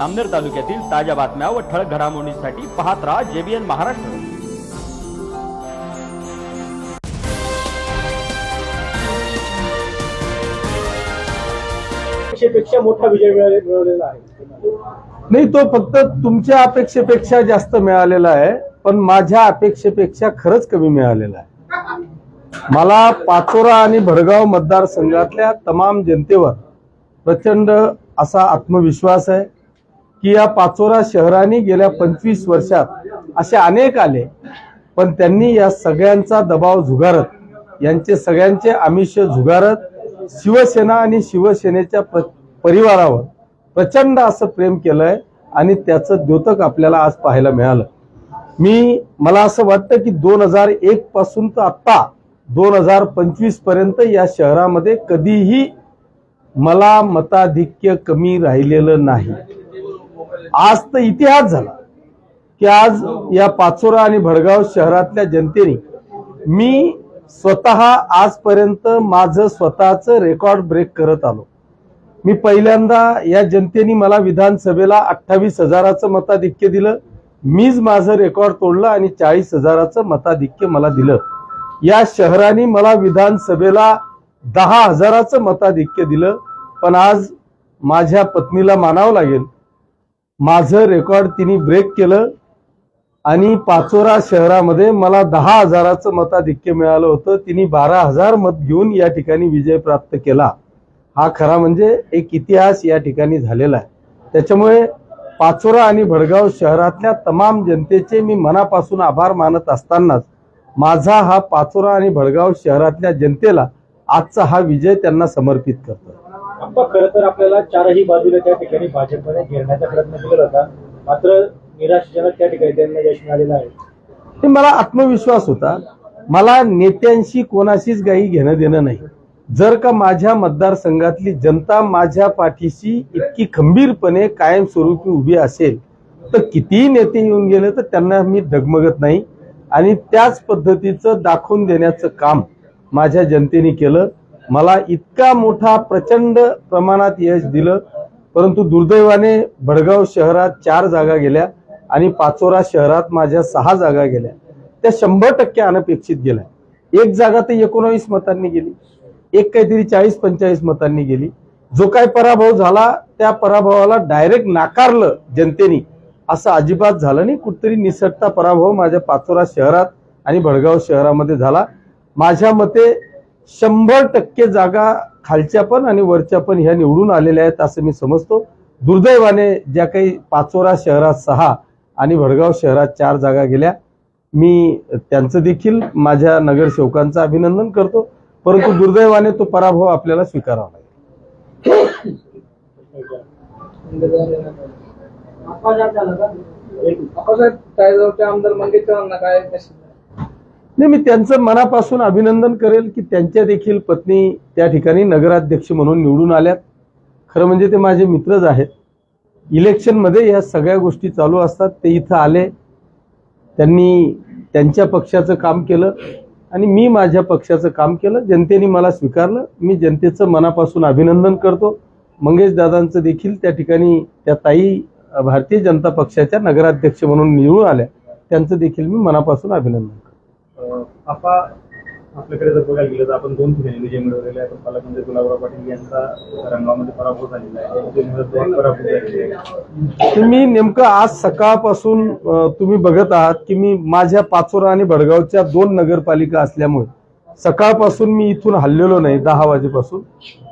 आमनेर तालुक्यातील ताज्या बातम्या व ठळक घडामोडींसाठी पाहत राहा JBN महाराष्ट्र। अपेक्षेपेक्षा मोठा विजय मिळवलेला आहे। नाही, तो फक्त तुमच्या अपेक्षेपेक्षा जास्त मिळालेला आहे, पण माझ्या अपेक्षेपेक्षा खरंच कमी मिळालेला आहे। मला पाचोरा आणि भडगाव मतदारसंघातल्या तमाम जनतेवर प्रचंड असा आत्मविश्वास आहे की या पाचोरा शहराने गेल्या 25 वर्षात असे अनेक आले, पण त्यांनी या सगळ्यांचा दबाव झुगारत, यांचे सगळ्यांचे आमिष झुगारत शिवसेना आणि शिवसेनेच्या परिवारावर प्रचंड असं प्रेम केलंय आणि त्याचं द्योतक आपल्याला आज पाहायला मिळालं। मला असं वाटतं की 2001 पासून तर आता 2025 पर्यंत या शहरामध्ये कधीही मला मताधिक्य कमी राहिलेलं नाही। आज तर इतिहास झाला की आज या पाचोरा आणि भडगाव शहरातल्या जनतेने मी स्वतः आजपर्यंत माझं स्वतःचं रेकॉर्ड ब्रेक करत आलो। मी पहिल्यांदा या जनतेने मला विधानसभेला 28,000चं मताधिक्य दिलं, मीच माझं रेकॉर्ड तोडलं आणि 40,000चं मताधिक्य मला दिलं। या शहराने मला विधानसभेला 10,000चं मताधिक्य दिलं, पण आज माझ्या पत्नीला मानावं लागेल, माझं रेकॉर्ड तिने ब्रेक केलं आणि पाचोरा शहरामध्ये मला 10,000चं मताधिक्य मिळालं होतं, तिने 12,000 मत घेऊन या ठिकाणी विजय प्राप्त केला। हा खरा म्हणजे एक इतिहास या ठिकाणी झालेला आहे। त्याच्यामुळे पाचोरा आणि भडगाव शहरातल्या तमाम जनतेचे मी मनापासून आभार मानत असतानाच माझा हा पाचोरा आणि भडगाव शहरातल्या जनतेला आजचा हा विजय त्यांना समर्पित करतो। आपण खरं तर आपल्याला चारही बाजूला त्या ठिकाणी भाजपने घेरण्याचा प्रयत्न केला होता, मात्र निराशाजनक त्या ठिकाणी त्यांना यश मिळालेलं आहे। हे मला आत्मविश्वास होता, मला नेत्यांशी कोणाशीच काही घेणं देणं नाही। जर का माझ्या मतदारसंघातली जनता माझ्या पाठीशी इतकी खंबीरपणे कायमस्वरूपी उभी असेल तर कितीही नेते येऊन गेले तर त्यांना मी डगमगत नाही आणि त्याच पद्धतीचं दाखवून देण्याचं काम माझ्या जनतेने केलं। मला इतका मोठा प्रचंड प्रमाणात यश दिलं, परंतु दुर्दैवाने भडगाव शहरात 4 जागा गेल्या आणि पाचोरा शहरात माझ्या 6 जागा गेल्या, त्या 100% अनपेक्षित गेल्या। एक जागा तर 19 मतांनी गेली, एक काहीतरी 40-45 मतांनी गेली। जो काही पराभव झाला त्या पराभवाला डायरेक्ट नाकारलं जनतेने असं अजिबात झालं नाही। कुठतरी निसटता पराभव माझ्या पाचोरा शहरात आणि भडगाव शहरामध्ये झाला। माझ्या मते 100% जागा खालच्या पण आणि वरच्या पण ह्या निवडून आलेल्या आहेत असं मी समजतो। दुर्दैवाने ज्या काही पाचोरा शहरात 6 आणि भडगाव शहरात 4 जागा गेल्या, मी त्यांचं देखील माझ्या नगरसेवकांचं अभिनंदन करतो, परंतु दुर्दैवाने तो पराभव आपल्याला स्वीकारावा लागेल। नाही, मी त्यांचं मनापासून अभिनंदन करेल की त्यांच्या देखील पत्नी त्या ठिकाणी नगराध्यक्ष म्हणून निवडून आल्यात। खरं म्हणजे ते माझे मित्रच आहेत। इलेक्शनमध्ये या सगळ्या गोष्टी चालू असतात, ते इथं आले, त्यांनी त्यांच्या पक्षाचं काम केलं आणि मी माझ्या पक्षाचं काम केलं, जनतेने मला स्वीकारलं। मी जनतेचं मनापासून अभिनंदन करतो। मंगेश दादांचं देखील त्या ठिकाणी त्या ताई भारतीय जनता पक्षाच्या नगराध्यक्ष म्हणून निवडून आल्या, त्यांचं देखील मी मनापासून अभिनंदन करतो। आपल्याकडे जर बघायला गेलं तर आपण 2 ठिकाणी विजय मिळवलेले आहे, पण पालकमंत्री गुलाबराव पाटील यांचा रंगामध्ये पराभव झालेला आहे। तुम्ही नेमकं आज सकाळपासून तुम्ही बघत आहात की मी माझ्या पाचोरा आणि भडगावच्या 2 नगरपालिका असल्यामुळे सकाळपासून मी इथून हललेलो नाही 10 वाजेपासून,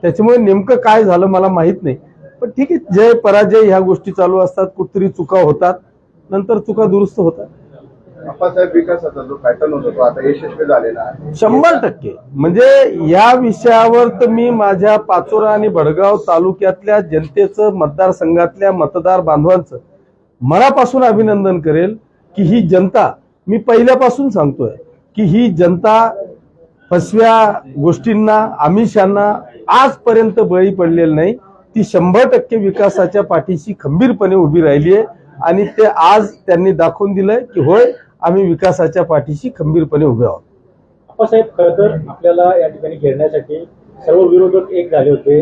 त्याच्यामुळे नेमकं काय झालं मला माहित नाही। पण ठीक आहे, जय पराजय ह्या गोष्टी चालू असतात, कुठतरी चुका होतात, नंतर चुका दुरुस्त होतात। आप्पासाहेब विकासाचा जो पॅटर्न होता तो आता यशस्वी झालेला आहे 100%। म्हणजे या विषयावर तर मी माझ्या पाचोरा आणि भडगाव तालुक्यातल्या जनतेचं, मतदारसंघातल्या मतदार बांधवांचं मनापासून अभिनंदन करेल की ही जनता, मी पहिल्यापासून सांगतोय की ही जनता फसव्या गोष्टींना, आमिषांना आजपर्यंत बळी पडलेली नाही। ती 100% विकासाच्या पाठीशी खंबीरपणे उभी राहिली आहे आणि ते आज त्यांनी दाखवून दिलंय की होय, आम्ही विकासाच्या पाठीशी खंबीरपणे उभे आहोत। आप्पासाहेब, खरं तर आपल्याला या ठिकाणी घेरण्यासाठी सर्व विरोधक एक झाले होते,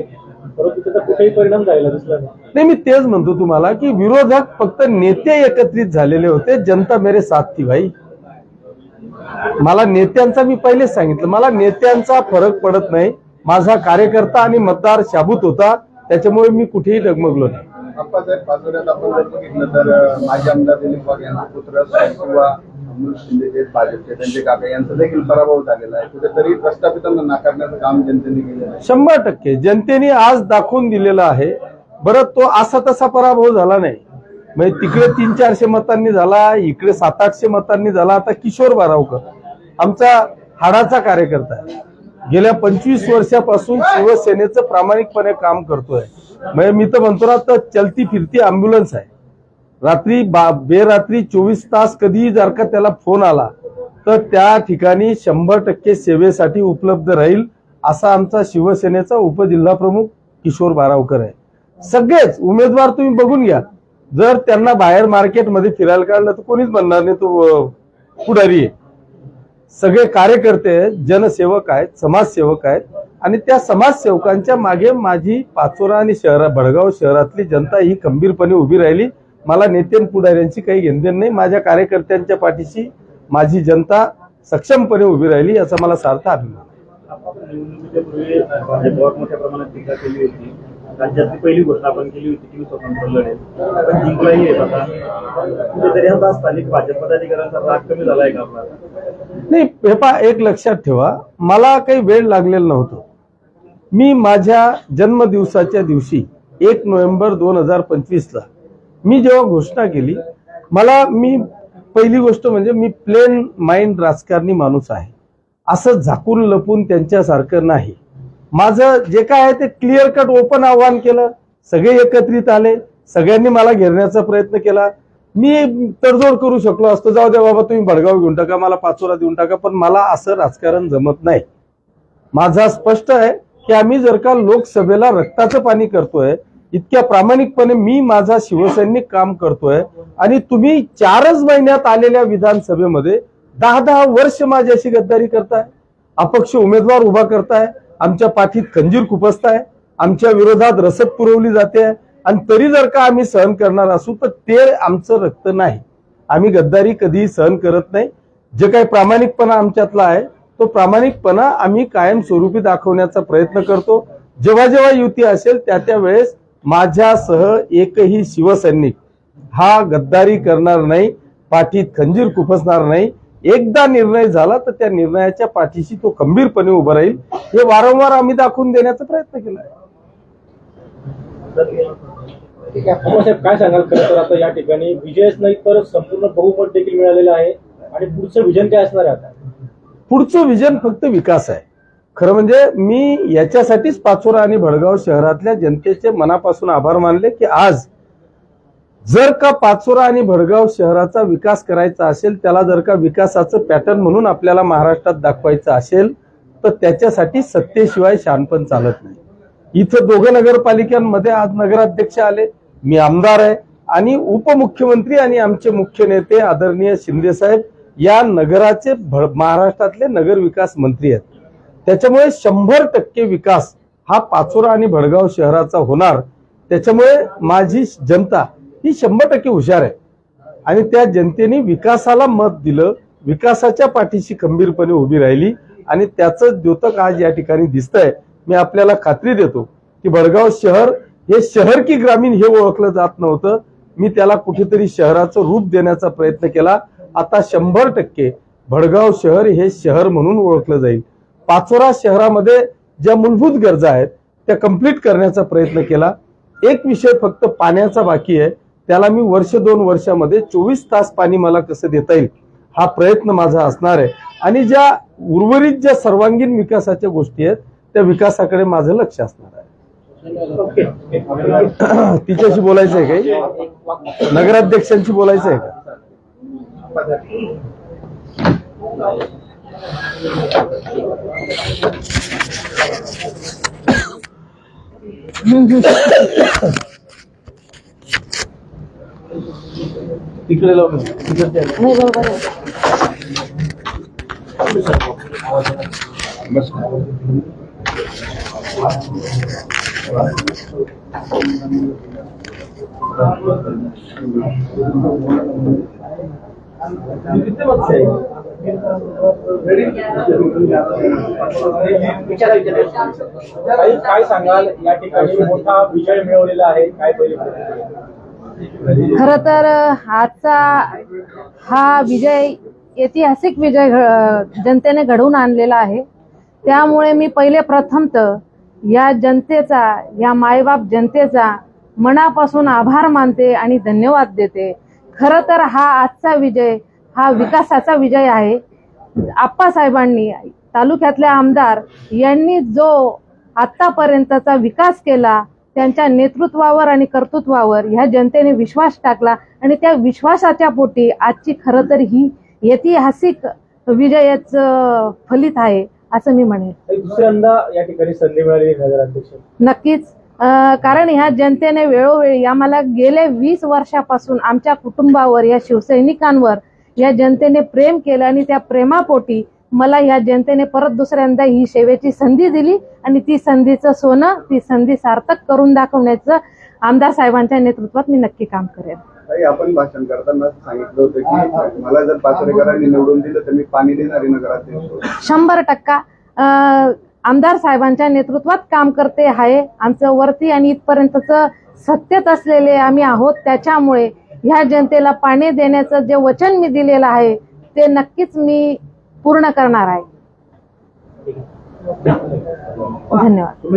परंतु त्याचा कुठेही परिणाम झालेला दिसला नाही. नाही, मी तेच म्हणतो तुम्हाला की विरोधक फक्त नेते एकत्रित झालेले होते, जनता मेरे साथ थी भाई. मला नेत्यांचा, मी पहिलेच सांगितलं, मला नेत्यांचा फरक पडत नाही. माझा कार्यकर्ता आणि मतदार शाबूत होता, त्याच्यामुळे मी कुठेही डगमगलो नाही. आप्पासाहेब पाचोऱ्यात आपण जर बघितलं तर माजी आमदार दिलीप वाघ यांचा पुत्र किंवा अमोल शिंदे जे भाजपचे त्यांचे काका यांचा देखील पराभव झालेला आहे. कुठेतरी प्रस्थापितांना नाकारण्याचं काम जनतेने केलेलं आहे. 100% जनतेने आज दाखवून दिलेला आहे. बरं, तो असा तसा पराभव झाला नाही. म्हणजे तिकडे 300-400 मतांनी झाला, इकडे 700-800 मतांनी झाला. आता किशोर बारावकर आमचा हाडाचा कार्यकर्ता आहे, गेल्या 25 वर्षापासून शिवसेनेचं प्रामाणिकपणे काम करतोय. म्हणजे मी तर म्हणतो ना, तर चलती फिरती अँब्युलन्स आहे. रात्री बेरात्री 24 तास कधीही जर का त्याला फोन आला तर त्या ठिकाणी 100% सेवेसाठी उपलब्ध राहील, असा आमचा शिवसेनेचा उपजिल्हा प्रमुख किशोर बारावकर आहे. सगळेच उमेदवार तुम्ही बघून घ्या, जर त्यांना बाहेर मार्केटमध्ये फिरायला काढलं तर कोणीच म्हणणार नाही तो पुढारी आहे. सगळे कार्यकर्ते आहेत, जनसेवक आहेत, समाजसेवक आहेत. आणि त्या समाजसेवकांच्या मागे माझी पाचोरा आणि भडगाव शहरातली जनता ही खंबीरपणे उभी राहिली. मला नेते पुढाऱ्यांची काही घेणदेण नाही. माझ्या कार्यकर्त्यांच्या पाठीशी माझी जनता सक्षमपणे उभी राहिली, याचा मला सार्थ अभिमान. निवडणुकीच्या पूर्वी भाजपवर मोठ्या प्रमाणात टीका केली होती. राज्यातली पहिली घोषणा आपण केली होती की मी स्वतंत्र लढेल, पण जिंकलाही येत आता. कुठेतरी आता स्थानिक भाजप पदाधिकाऱ्यांचा राग कमी झालाय का आपला? नाही, हे पहा, एक लक्षात ठेवा, मला काही वेळ लागलेला नव्हतं. मी माझ्या जन्मदिवसाच्या दिवशी 1 नोव्हेंबर 2025 मी जेव्हा घोषणा केली, मी पहिली गोष्ट म्हणजे मी प्लेन माइंड राजकारणी माणूस आहे. असं झाकून लपून त्यांच्यासारखं नाही. माझं जे काय आहे ते क्लिअर कट ओपन आव्हान केलं. सगळे एकत्रित आले, सगळ्यांनी मला घेरण्याचा प्रयत्न केला. मी तडजोड करू शकलो असतो, जाऊ द्या बाबा तुम्ही भडगाव घेऊन टाका, मला पाचोरा देऊन टाका, पण मला असं राजकारण जमत नाही. माझा स्पष्ट आहे की आम्ही जर का लोकसभेला रक्ताचं पाणी करतोय, इतक्या प्रामाणिकपणे मी माझा शिवसैनिक काम करतोय, आणि तुम्ही 4च महिन्यात आलेल्या विधानसभेमध्ये 10-10 वर्ष माझ्याशी गद्दारी करताय, अपक्ष उमेदवार उभा करताय, आमच्या पाठीत खंजीर खुपसताय, आमच्या विरोधात रसद पुरवली जाते, आणि तरी जर का आम्ही सहन करणार असू तर ते आमचं रक्त नाही. आम्ही गद्दारी कधीही सहन करत नाही. जे काही प्रामाणिकपणा आमच्यातला आहे तो प्रामाणिकपणा आम्ही कायमस्वरूपी दाखवण्याचा प्रयत्न करतो. जेव्हा जेव्हा युती असेल त्या वेळेस माझ्यासह एकही शिवसैनिक हा गद्दारी करणार नाही, पाठीत खंजीर खुपसणार नाही. एकदा निर्णय झाला तर त्या निर्णयाच्या पाठीशी तो खंबीरपणे उभा राहील, हे वारंवार आम्ही दाखवून देण्याचा प्रयत्न केला आहे. साहेब काय सांगाल? खरं तर आता या ठिकाणी विजयच नाही तर संपूर्ण बहुमत देखील मिळालेलं आहे, आणि पुढचं विजन काय असणार आहे? आता पुढचं विजन फक्त विकास आहे. खरं म्हणजे मी याच्यासाठीच पाचोरा आणि भडगाव शहरातल्या जनतेचे मनापासून आभार मानले की आज जर का पाचोरा आणि भडगाव शहराचा विकास करायचा असेल, त्याला जर का विकासाचं पॅटर्न म्हणून आपल्याला महाराष्ट्रात दाखवायचं असेल तर त्याच्यासाठी सत्तेशिवाय शहाणपण चालत नाही. इथं 2 नगरपालिकांमध्ये आज नगराध्यक्ष आले, मी आमदार आहे, आणि उपमुख्यमंत्री आणि आमचे मुख्य नेते आदरणीय शिंदे साहेब या नगराचे महाराष्ट्रातले नगर विकास मंत्री आहेत. त्याच्यामुळे 100% विकास हा पाचोरा आणि भडगाव शहराचा होणार. त्याच्यामुळे माझी जनता ही 100% हुशार आहे, आणि त्या जनतेने विकासाला मत दिलं, विकासाच्या पाठीशी खंबीरपणे उभी राहिली, आणि त्याचं द्योतक आज या ठिकाणी दिसतंय. मी आपल्याला खात्री देतो की भडगाव शहर हे शहर की ग्रामीण हे ओळखलं जात नव्हतं. मी त्याला कुठेतरी शहराचं रूप देण्याचा प्रयत्न केला. आता 100% भडगाव शहर हे शहर म्हणून ओळखलं जाईल. पाचोरा शहरामध्ये ज्या मूलभूत गरजा आहेत त्या कंप्लीट करण्याचा प्रयत्न केला. एक विषय फक्त पाण्याचा बाकी आहे, त्याला मी 1-2 वर्षामध्ये 24 तास पाणी मला कसं देता येईल हा प्रयत्न माझा असणार आहे. आणि ज्या उर्वरित ज्या सर्वांगीण विकासाच्या गोष्टी आहेत त्या विकासाकडे माझं लक्ष असणार आहे. तिच्याशी बोलायचं आहे काही? नगराध्यक्षांशी बोलायचं आहे का? तिकडे लावून नाही बरोबर आहे. बस काय सांगाल, या ठिकाणी मोठा विजय मिळवलेला आहे, काय पहिली प्रतिक्रिया? खर तर आजचा हा विजय ऐतिहासिक विजय जनतेने घडवून आणलेला आहे. त्यामुळे मी पहिले प्रथमतः या जनतेचा, या मायबाप जनतेचा मनापासून आभार मानते आणि धन्यवाद देते. खर तर हा आजचा विजय हा विकासाचा विजय आहे. आप्पासाहेबांनी, तालुक्यातले आमदार यांनी जो आतापर्यंतचा विकास केला, त्यांच्या नेतृत्वावर आणि कर्तृत्वावर ह्या जनतेने विश्वास टाकला आणि त्या विश्वासाच्या पोटी आजची खरं तर ही ऐतिहासिक विजयाचं फलित आहे असं मी म्हणेन. दुसऱ्यांदा या ठिकाणी संधी मिळाली नगराध्यक्ष. नक्कीच, कारण ह्या जनतेने वेळोवेळी आम्हाला गेले 20 वर्षापासून आमच्या कुटुंबावर, या शिवसैनिकांवर या जनतेने प्रेम केलं आणि त्या प्रेमापोटी मला या जनतेने परत दुसऱ्यांदा ही सेवेची संधी दिली आणि ती संधीचं सोनं, ती संधी सार्थक करून दाखवण्याचं आमदार साहेबांच्या नेतृत्वात मी नक्की काम करेन. ताई, आपण भाषण करताना सांगितलं होतं की मला जर पाचोरेकरांनी निवडून दिलं तर मी पाणी देणारी नगराध्यक्ष. 100% आमदार साहेबांच्या नेतृत्वात काम करते आहे. आमचं वरती आणि इथपर्यंतचं सत्तेत असलेले आम्ही आहोत. त्याच्यामुळे ह्या जनतेला पाणी देण्याचं जे वचन मी दिलेलं आहे ते नक्कीच मी पूर्ण करणार आहे. धन्यवाद.